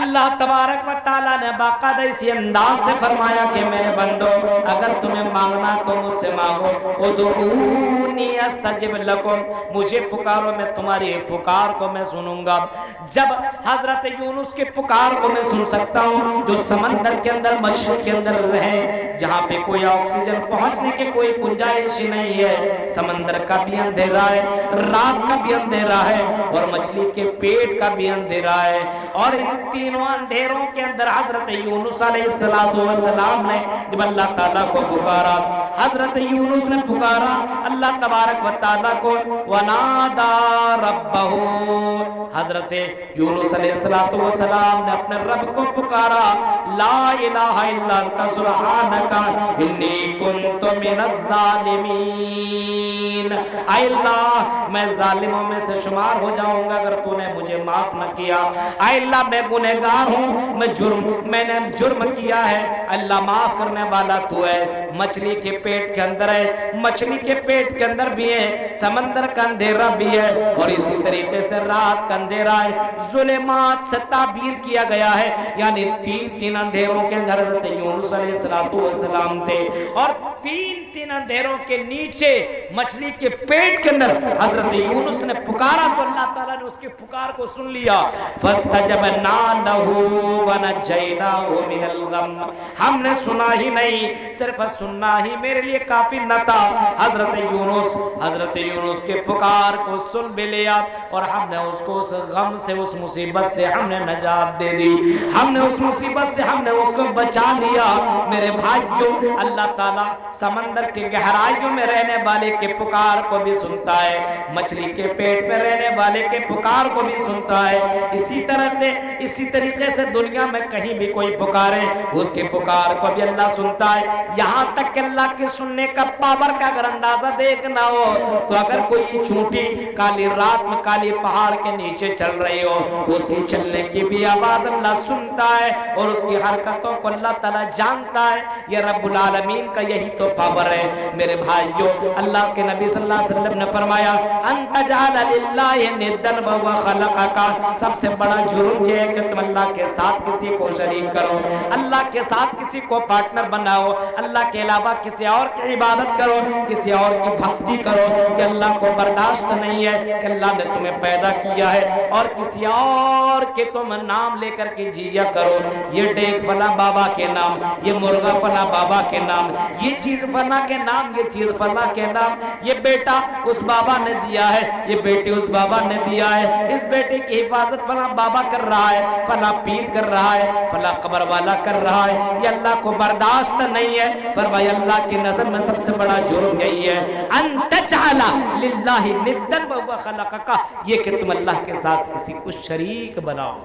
اللہ تبارک و تعالیٰ نے باقاعدہ اسی انداز سے فرمایا کہ میرے بندو اگر تمہیں مانگنا تو مجھ سے مانگو، ادعونی استجب لکم، مجھے پکارو میں تمہاری پکار کو میں سنوں گا۔ جب حضرت یونس کے پکار کو میں سن سکتا ہوں، جو سمندر کے اندر مچھلی کے اندر رہے، جہاں پہ کوئی آکسیجن پہنچنے کی کوئی گنجائش نہیں ہے، سمندر کا بھی اندھیرا ہے، رات کا بھی اندھیرا ہے، اور مچھلی کے پیٹ کا بھی اندھیرا ہے، اور ان تینوں اندھیروں کے اندر حضرت یونس علیہ السلام نے جب اللہ تعالیٰ کو پکارا، حضرت یونس نے پکارا اللہ تبارک و تعالیٰ کو، ونادا ربہ، حضرت یونس علیہ السلام نے اپنے رب کو پکارا، لا الہ الا انت سبحانک انی کنت من الظالمین، اے اللہ میں ظالموں میں سے شمار ہو جاؤں گا اگر تو نے مجھے معاف نہ کیا، اے اللہ میں گنہگار ہوں، میں نے جرم کیا ہے، اللہ معاف کرنے والا تو ہے۔ مچھلی کے پیٹ کے اندر ہے، مچھلی کے پیٹ کے اندر بھی ہے، سمندر کا اندھیرا بھی ہے، اور اسی طریقے سے رات کا اندھیرا ہے، ظلمات سے تعبیر کیا گیا ہے، یعنی تین اندھیروں کے اندر حضرت یونس علیہ السلام تھے، اور تین اندھیروں کے نیچے مچھلی کے پیٹ کے اندر حضرت یونس نے پکارا تو اللہ تعالیٰ نے اس کے پکار کو سن لیا، فاستجبنا لہ ونجیناہ من الغم، ہم نے سنا ہی نہیں، صرف سننا ہی میرے لیے کافی نہ تھا، حضرت یونس کے پکار کو سن بھی لیا، اور ہم نے اس کو اس غم سے، اس مصیبت سے ہم نے نجات دے دی، ہم نے اس مصیبت سے ہم نے اس کو بچا لیا۔ میرے بھائیو، اللہ تعالیٰ سمندر کے گہرائیوں میں رہنے والے کے پکار کو بھی سنتا ہے، مچھلی کے پیٹ میں رہنے والے کے پکار کو بھی سنتا ہے، اسی طریقے سے دنیا میں کہیں بھی کوئی پکارے اس کے پکار کو بھی اللہ سنتا ہے، یہاں تک کہ اللہ کے سننے کا پاور کا اگر اندازہ دیکھنا ہو تو اگر کوئی چونٹی کالی رات میں کالی پہاڑ کے نیچے چل رہی ہو تو اس کی چلنے کی بھی آواز اللہ سنتا ہے، اور اس کی حرکتوں کو اللہ تعالیٰ جانتا ہے، یہ رب العالمین کا یہی تو پاور ہے۔ میرے بھائیو، اللہ کے نبی صلی اللہ علیہ وسلم نے فرمایا انت جعل للہ ندن وهو خلقک، سب سے بڑا جرم یہ ہے کہ تم اللہ کے ساتھ کسی کو شریک کرو، اللہ کے ساتھ کسی کو پارٹنر بناؤ، اللہ کے علاوہ کسی اور کی عبادت کرو، کسی اور کی بھکتی کرو، کہ اللہ کو برداشت نہیں ہے کہ اللہ نے تمہیں پیدا کیا ہے اور کسی اور کے تم نام لے کر کے جیا کرو، یہ ڈیک فلاں بابا کے نام، یہ مرغا فلاں بابا کے نام، یہ چیز فلاں کے نام، یہ چیز فلاں کے نام، یہ بیٹا اس بابا نے دیا ہے، یہ بیٹی اس بابا نے دیا ہے، اس بیٹے کی حفاظت فلاں بابا کر رہا ہے، فلاں پیر کر رہا ہے، فلاں قبر والا کر رہا ہے، یہ اللہ کو برداشت نہیں ہے۔ فرمایا اللہ کی نظر میں سب سے بڑا جرم یہی ہے ان تجعل للہ ندا وهو خلقک، یہ کہ تم اللہ کے ساتھ کسی کو شریک بناؤ۔